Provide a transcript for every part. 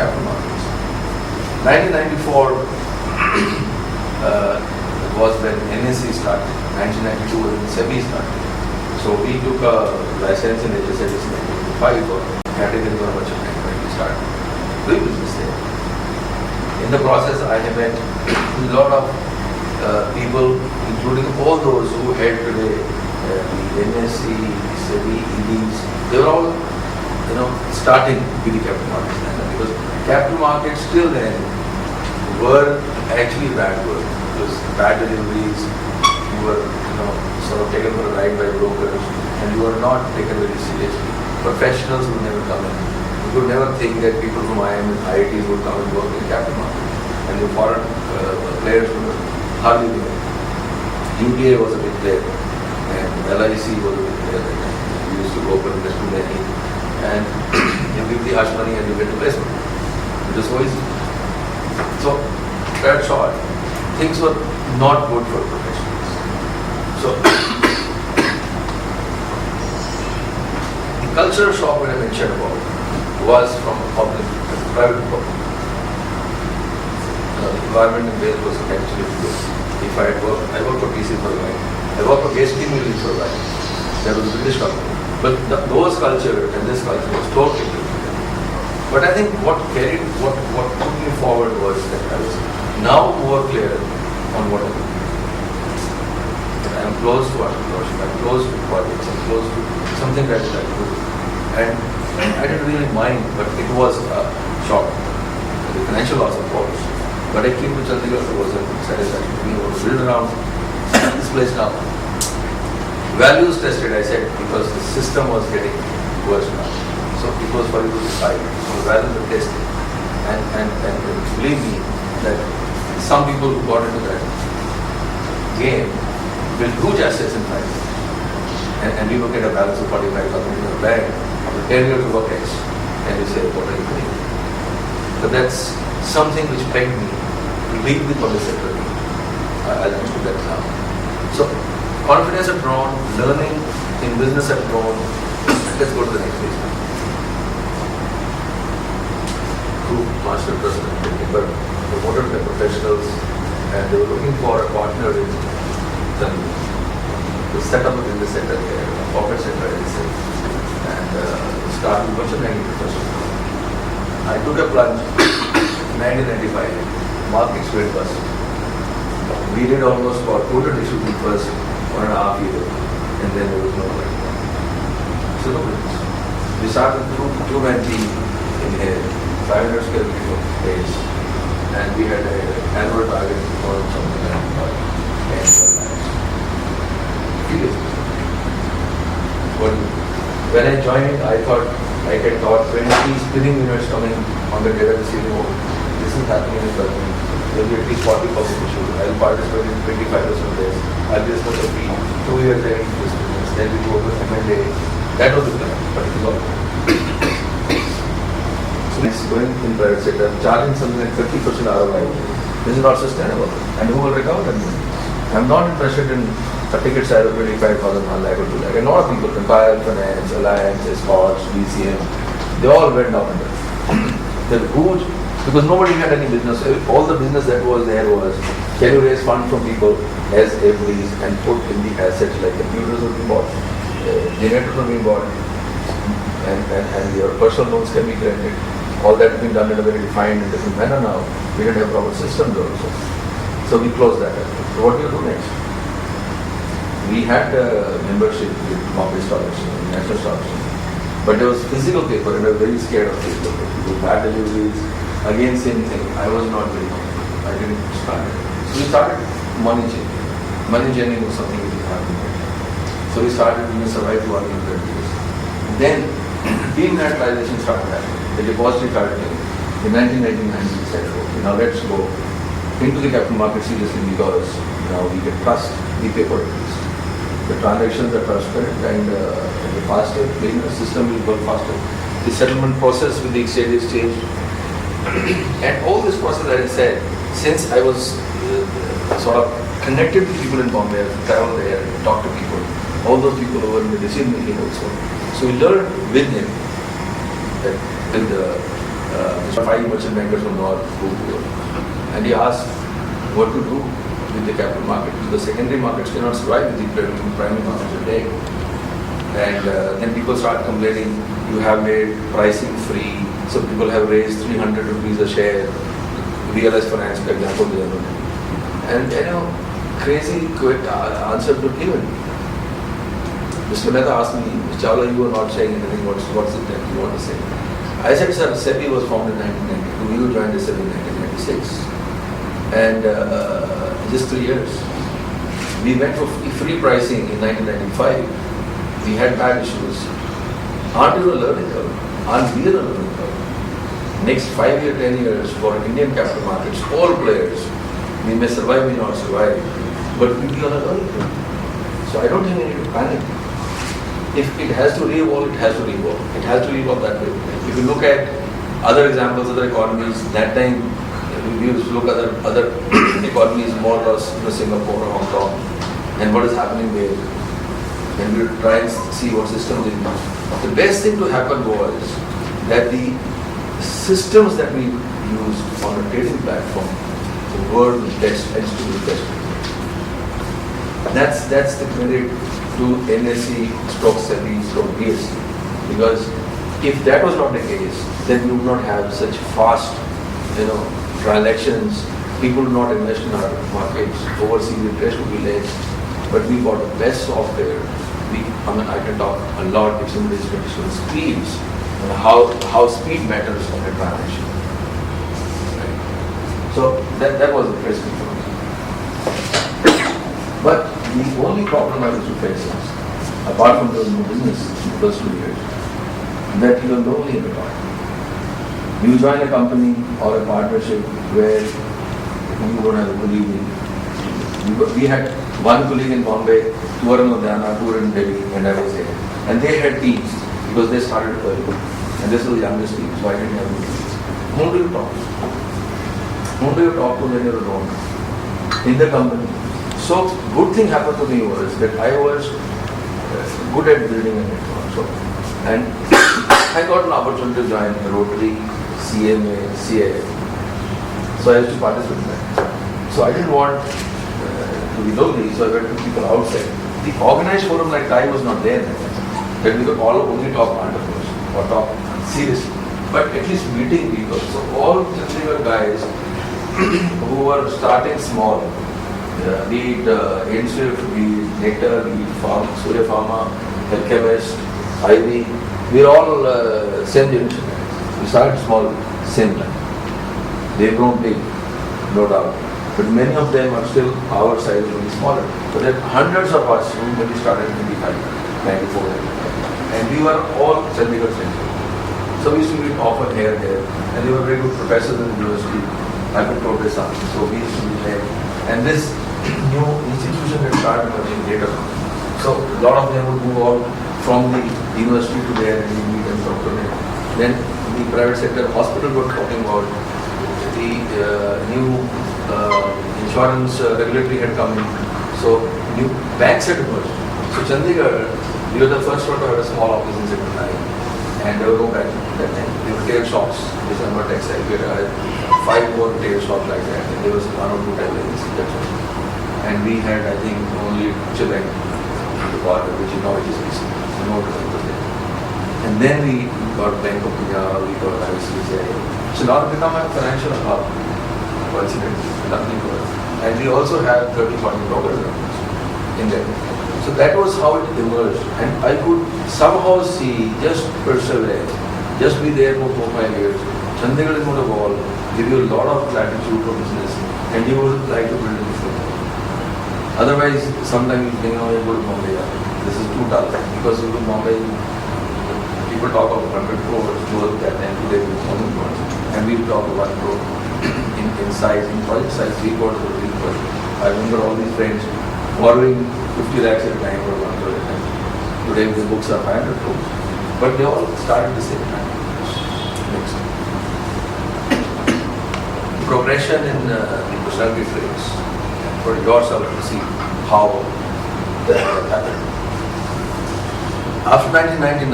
capital markets. 1994 was when NSE started. 1992 when SEBI started. So we took a license in HSL in 1995 for category of merchant bank when we started doing business there. In the process, I have met a lot of people, including all those who head today the NSE, SEBI, EDs. They were all, starting with the capital markets. Because capital markets till then were actually bad work. It was bad deliveries. You were, sort of taken for a ride by brokers, and you were not taken very seriously. Professionals would never come in. You could never think that people from IIM and IITs would come and work in capital markets. And the foreign players would hardly be there. UBA was a big player, and LIC was a big player. We used to go for investment banking, and you give the hush money and you get the placement. It was so easy. So, cut short, things were not good for professionals. So, the cultural shock that I mentioned about was from private public. The environment in Wales was actually good. If I worked for PC for a while. I worked for Gaskin Milling for a while. That was a British company. But those culture and this culture was totally different. But I think what took me forward was that I was now more clear on what I do. I am close to entrepreneurship, I'm close to projects, I'm close to something that I do. And I didn't really mind, but it was a shock. The financial loss, of course. But I came to Chandigarh, it was a satisfaction to me. I was built around this place now. Values tested, I said, because the system was getting worse now. So it was for you to decide. So values were tested. And believe me, that some people who got into that game built huge assets in life. And we look at a balance of 45,000 in a bank, after 10 years of work X, and you say, what are you doing? So that's something which pegged me to lead the public sector. I'll just do that now. So, confidence had grown, learning in business had grown. Let's go to the next page now. Group master president, but promoted by professionals, and they were looking for a partner in Chandigarh to set up a business center here, a corporate center, I say, and start with merchant banking professionals. I took a plunge. 1995, markets went bust. We did almost for total issue the first 1.5 years, and then there was no money. So no business. We started through 2 team in here, 500 square feet of space, and we had an annual target for something like 10 lakhs. When I joined, I thought I had got 20 spinning units coming on the data receiving. This is happening in Turkey. There will be at least 40 public issues. I will participate in 25% of this. I will be supposed to be 2 years in this business. Then we go to M&A. That was the plan, but it is all. So it's going in private sector, charging something like 50% ROI. This is not sustainable. And who will recover that money? I'm not interested in a ticket size of 25,000, 1 lakh or 2 lakh. And a lot of people, Empire Finance, Alliance, Escorts, DCM, they all went down under. They're huge, because nobody had any business. All the business that was there was, can you raise funds from people as FDs and put in the assets like computers are being bought, generators are being bought, and your personal loans can be granted. All that has been done in a very defined and different manner now. We didn't have proper systems also. So we closed that. So what do you do next? We had membership with Bombay Stock Exchange, National Stock Exchange, but there was physical paper and I was very scared of physical paper. With bad deliveries, again same thing. I was not very confident. I didn't start it. So we started money changing. Money changing was something which is happening. So we started doing a survive to 100 years. Then demonetization started happening. The depository started coming. In 1999 we said, okay, now let's go into the capital market seriously, because now we can trust the paper at least. The transactions are transparent and the faster, cleaner system will work faster. The settlement process with the exchange changed. And all this process, as I said, since I was sort of connected to people in Bombay, I traveled there, talked to people, all those people who were in the decision making also. So we learned with him, with 5 merchant bankers from North who and he asked what to do with the capital market. The secondary markets cannot survive with the primary markets today. And then people start complaining, you have made pricing free, so people have raised 300 rupees a share, realized finance, for example, and crazy quick answer to given. Mr. Mehta asked me, Mr. Chawla, you are not saying anything, what's it that you want to say? I said, sir, SEBI was formed in 1992, you joined SEBI in 1996, and just 3 years. We went for free pricing in 1995. We had bad issues. Aren't you a learning curve? Aren't we a learning curve? Next 5 years, 10 years for Indian capital markets, all players, we may survive, we may not survive, but we'll be on a learning curve. So I don't think we need to panic. If it has to re-evolve, it has to re-evolve. It has to re-evolve that way. If you look at other examples, other economies, that time we used to look at other economies more or less, Singapore or Hong Kong, and what is happening there. And we will try and see what systems they use. The best thing to happen was that the systems that we used on a trading platform, the world test has to be tested. That's the credit to NSE, SEBI, BSE. Because if that was not the case, then we would not have such fast, transactions. People do not invest in our markets. Overseas interest would be less. But we got the best software. I can talk a lot if somebody is interested in speeds and how speed matters on a transaction. Right? So that was interesting for me. But the only problem I was facing, apart from doing business in the first 2 years, that you are lonely in the partner. You join a company or a partnership where you don't have a colleague. We had one colleague in Bombay, two were in Ludhiana, two were in Delhi, and I was there. And they had teams because they started early. And this was the youngest team, so I didn't have any teams. Whom do you talk to? Whom do you talk to when you're alone? In the company. So, good thing happened to me was that I was good at building a network. So, and I got an opportunity to join Rotary, CMA, CAA. So I used to participate in that. So I didn't want to be lonely, so I went to people outside. The organized forum like TIE was not there then. That we could all only talk entrepreneurs or talk seriously. But at least meeting people. So all Chandigarh guys who were starting small, be it Ainswift, be it Nectar, be it Surya Pharma, Alchemist, Ivy, we are all same generation. We started small, same time. They've grown big, no doubt. But many of them are still our size, only smaller. But there are hundreds of us who when we started in 95, 94, and we were all Chandigarh central. So we used to meet often here and there, and they were very good professors in the university. I could progress on. So we used to meet there. And this new institution had started emerging later. So a lot of them would move out from the university to there and we meet and talk to them. Then the private sector hospital were talking about the new insurance regulatory had come in. So new banks had emerged. So Chandigarh, we were the first one to have a small office in Sector 9. And there were no banks at that time. There were tail shops, which are not textile. We had 5 more tail shops like that. And there was 1 or 2 tailors. And we had, I think, only Chibank, the border, which is now it is BC. No other bank was there. And then we got Bank of Punjab, we got ICICI. So now it become a financial hub. Coincidentally, nothing was. And we also have 30-40 brokers in there. So that was how it emerged. And I could somehow see, just persevere, just be there for 4-5 years. Chandigarh is going to evolve, give you a lot of latitude for business, and you would like to build it. Otherwise, sometimes you go to Bombay, this is too dull. Because in Bombay, people talk of 100 crores, that time today with 1,000 crores. And we talk of 1 crore in size, in project size, 3 quarters of 3 crores. I remember all these friends borrowing 50 lakhs at a time or 1 crore at a time. Today the books are 500 crores. But they all started the same time. Next. Progression in the personality traits. For yourself to see how that happened. After 1999,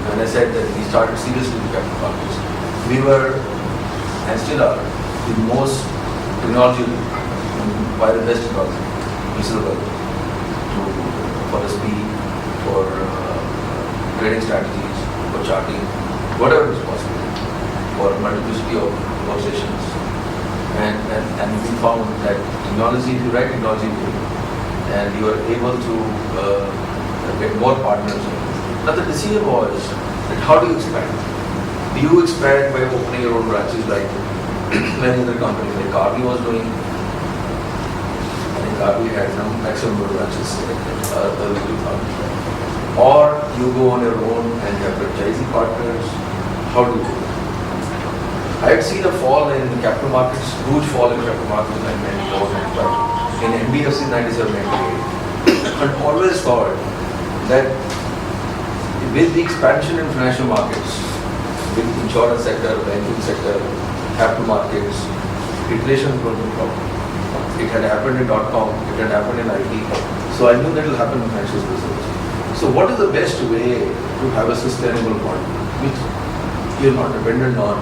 when I said that we started seriously with capital markets, we were and still are the most technology by the best technology, for SP, for trading strategies, for charting, whatever is possible, for multiplicity of workstations. And we found that technology, if you write technology and you are able to get more partners. Now the decision was that how do you expand? Do you expand by opening your own branches like many other companies like Carby was doing? I think Carby had some maximum branches early 2000. Or you go on your own and have franchisee partners. How do you do it? I had seen a fall in capital markets, huge fall in capital markets in 1994, in NBFC 97-98, and always thought that with the expansion in financial markets, with insurance sector, banking sector, capital markets, iteration is going to be a problem. It had happened in .com, it had happened in IT, so I knew that will happen in financial services. So what is the best way to have a sustainable model, which you're not dependent on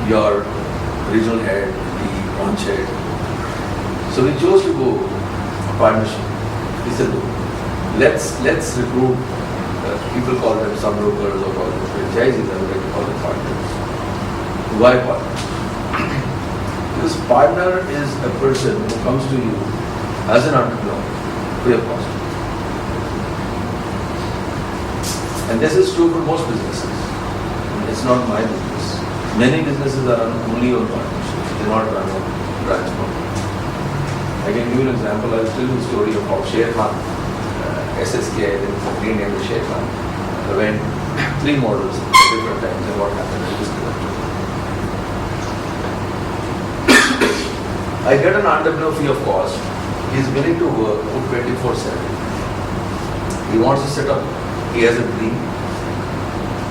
your regional head, the branch head. So we chose to go partnership. We said, let's recruit, people call them sub-brokers or call them franchisees, I would like to call them partners. Why partners? Because partner is a person who comes to you as an entrepreneur, free of cost. And this is true for most businesses. It's not my business. Many businesses are run only on partnerships. They are not run on branch model. I can give you an example. I'll tell you the story of how Sher Khan, SSK, I think it's a green name, Sher Khan, went 3 models at different times and what happened. I get an entrepreneur free of cost. He is willing to work 24/7. He wants to set up. He has a dream.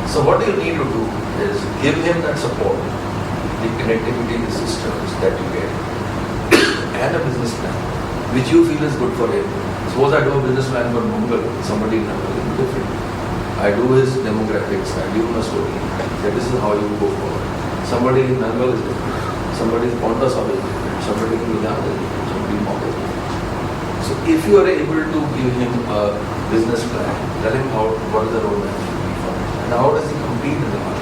So what you need to do is give him that support, the connectivity, the systems that you get, and a business plan, which you feel is good for him. Suppose I do a business plan for Mumbai, somebody in Mumbai is different. I do his demographics, I give him a story, that this is how you go forward. Somebody in Nangal is different, somebody in Ponta Sab is different, somebody in Ludhiana is different, somebody in Mumbai is different. So if you are able to give him a business plan, tell him what is the roadmap should be for him, and how does he compete in the market.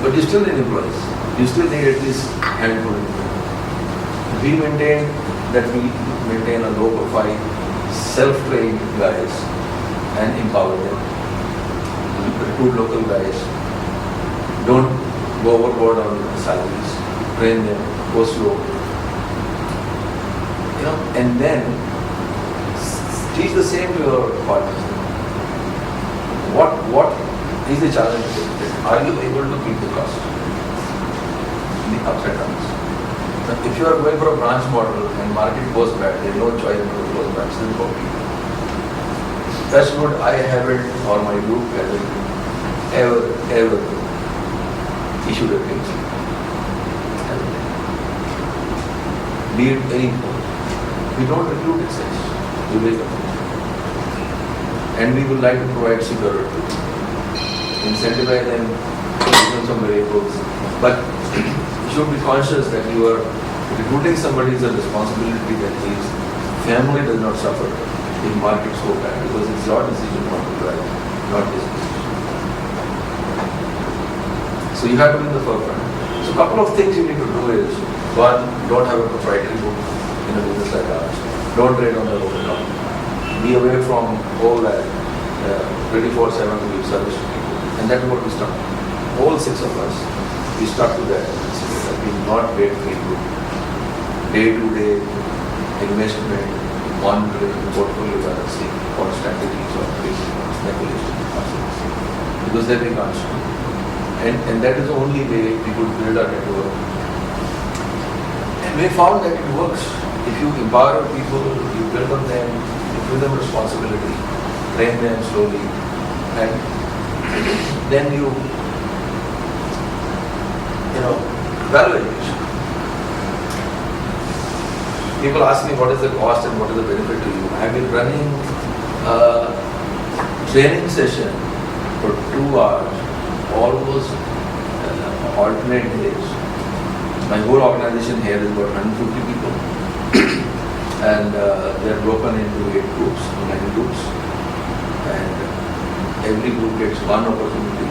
But you still need employees. You still need at least handful of employees. We maintain a low profile, self-trained guys and empower them. Recruit local guys. Don't go overboard on salaries. Train them. Go slow. And then teach the same to your partners. What is the challenge? Are you able to keep the cost? The ups and downs. Now, if you are going for a branch model and market goes bad, there is no choice but to close branches. That's what I haven't, or my group hasn't ever issued a claim. Be it any point. We don't recruit excess. We wake up. And we would like to provide security. Incentivize them, give them some variables. But you should be conscious that you are recruiting somebody is a responsibility that his family does not suffer if markets go bad, because it's your decision not to drive, not his decision. So you have to be in the forefront. So a couple of things you need to do is, one, don't have a proprietary book in a business like ours. Don't trade on the open market. Be away from all that 24/7 to give service to people. And that's what we stuck. All 6 of us, we stuck to that. We not wait for people. Day-to-day investment, monitoring, portfolio balancing, or strategies or speculation. Because then we can't stop. And that is the only way we could build our network. And we found that it works. If you empower people, you build on them, you give them responsibility, train them slowly, and then you evaluate. People ask me what is the cost and what is the benefit to you. I have been running a training session for 2 hours, almost alternate days. My whole organization here is about 150 people. And they are broken into 8 groups, 9 groups. And every group gets one opportunity.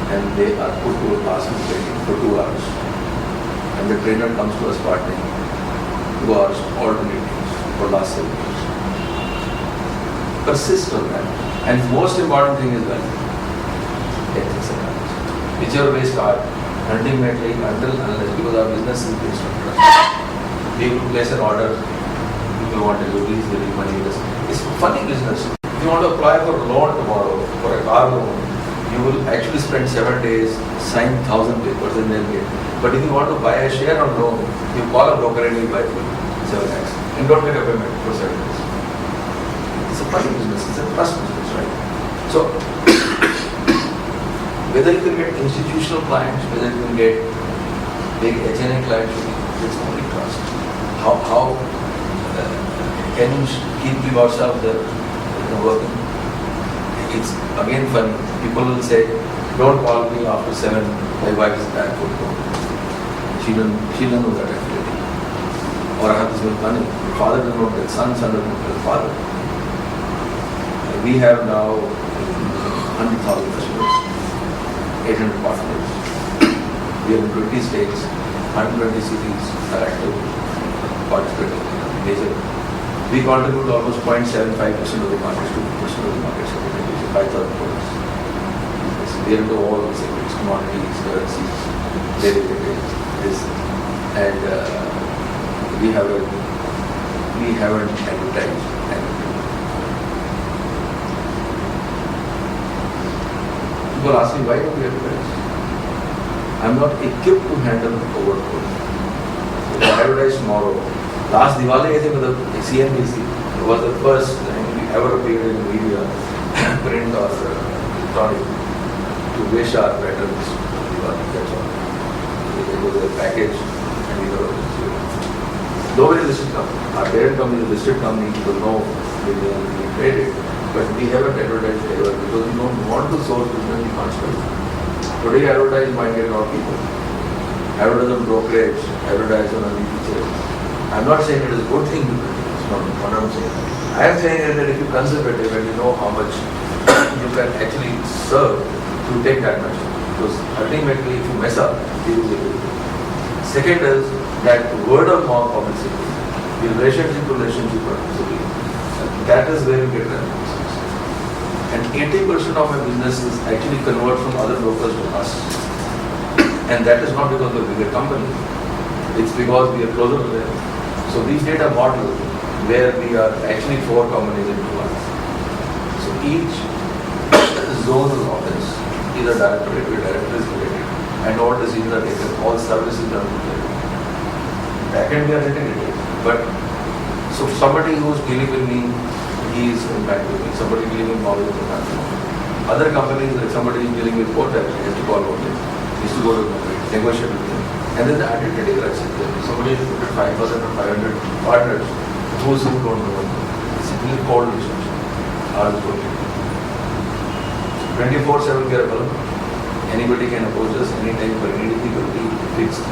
And they are put to a classroom training for 2 hours. And the trainer comes to us part-time, 2 hours alternate days for last 7 years. Persist on that. And most important thing is value. Ethics and values. Whichever way start, ultimately, unless, because our business is based on trust. We will place an order, people want to release the money. It's funny business. If you want to apply for a loan tomorrow, for a car loan, you will actually spend 7 days, sign 1,000 papers and then get. But if you want to buy a share on loan, you call a broker and you buy for 7 lakhs and don't make a payment for 7 days. It's a funny business, it's a trust business, right? So, whether you can get institutional clients, whether you can get big HNA clients, it's only trust. How can you keep yourself there, working? It's again funny. People will say, don't call me after 7, my wife is bad for home. She doesn't know that activity. Or I have this much money. The father doesn't know that son doesn't know that father. We have now 100,000 customers, 800 partners. We are in 20 states, 120 cities are active, participating in major. We contribute almost 0.75% of the market, 2% of the market, 5,000 crores. We are into all the segments, commodities, currencies, derivatives, this, and we haven't advertised. People ask me, why don't we advertise? I'm not equipped to handle overload. If I advertise tomorrow, last Diwali, I think the CNBC was the first time we ever appeared in the media, print or electronic, to wish our veterans Diwali, that's all. It was a package and we were nobody listed company. Our parent company is a listed company, people know we traded, but we haven't advertised ever because we don't want to source business, we can't spend. Today advertise might get a lot of people. Advertise on brokerage, advertise on a feature. I'm not saying it is a good thing to do. It's not what I'm saying. I am saying that if you're conservative and you know how much you can actually serve to take that much. Because ultimately if you mess up, you will be able to. Second is that word of mouth publicity, the relationship publicity, that is where you get revenue. And 80% of my business is actually convert from other brokers to us. And that is not because we're a bigger company. It's because we are closer to them. So we did a model where we are actually 4 companies into one. So each zonal office is a directorate is related. And all decisions are taken, all services are related. Back end we are integrated. But so somebody who is dealing with me, he is impacted with me. Somebody dealing with knowledge is impacted with me. Other companies, like somebody is dealing with port, he has to call about it. He has to go to the market, negotiate with them. And then the identity crisis there. Somebody has put 5,000 or 500 partners, those who don't know. It's simply called relationship. Ours is working. 24/7 we are available. Anybody can approach us anytime for any difficulty, fixed.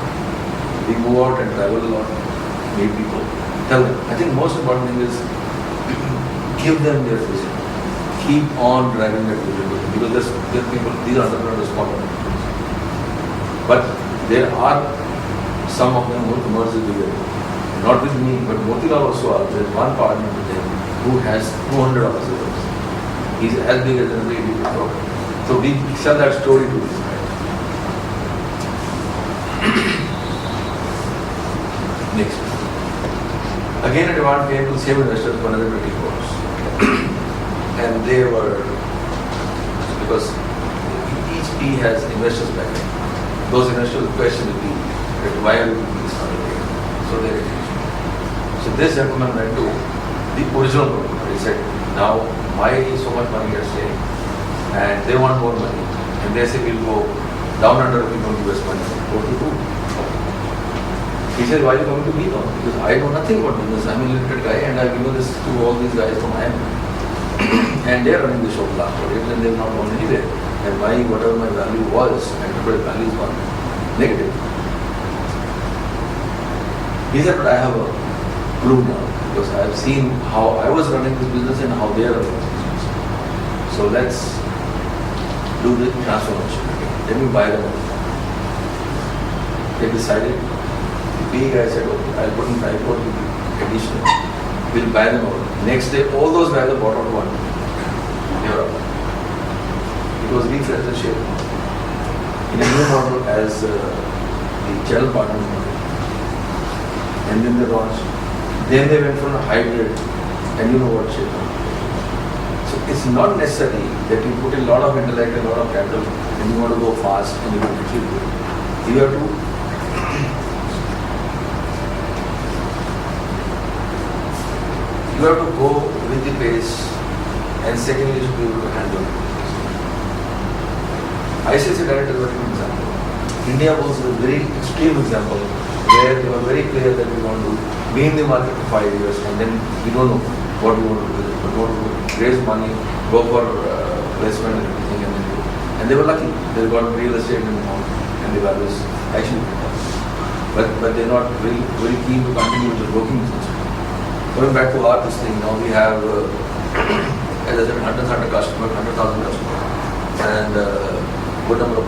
We go out and travel a lot, meet people, tell them. I think most important thing is give them their vision. Keep on driving that vision because there's people, these are entrepreneurs common. But there are some of them who commerce with it. Not with me, but Motilal also. There's one partner with him who has 200 offices. He's as big as another individual broker. So we sell that story to this guy. Next. Again, a demand came to the same investors for another 20 crores. And they were, because each P has investors back then. Those investors question the P, why are you doing this kind of thing? So they refused. So this gentleman went to the original broker. He said, now why so much money you are saying? And they want more money. And they say we'll go down under if you don't give us money. Go to who? He said, why are you coming to me now? Because I know nothing about business. I'm a limited guy and I've given this to all these guys from IM. And they're running the show for last 4 years and they've not gone anywhere. And whatever my value was, enterprise value is gone. negative. He said, but I have a clue now because I have seen how I was running this business and how they are running this business. So let's do the transformation. Let me buy them all. They decided. The PE guy said, okay, I'll put in 5 crore additional. We'll buy them all. Next day, all those guys are bought out one. Europe. It was refreshed the shape in a new model as the channel partner model. And then they launched. Then they went from a hybrid, and you know what shape. So it's not necessary that you put a lot of intellect, a lot of capital, and you want to go fast and you want to achieve it. You have to go with the pace, and secondly, you should be able to handle it. ICICI Direct is a very good example. India was a very extreme example where they were very clear that we want to be in the market for 5 years and then we don't know what we want to do with it. But we want to raise money, go for placement and everything, and then do. And they were lucky. They got real estate and the values actually went up. But they're not very keen to continue with the broking business. Going back to our this thing, now we have, as I said, 100,000 customers, and good number of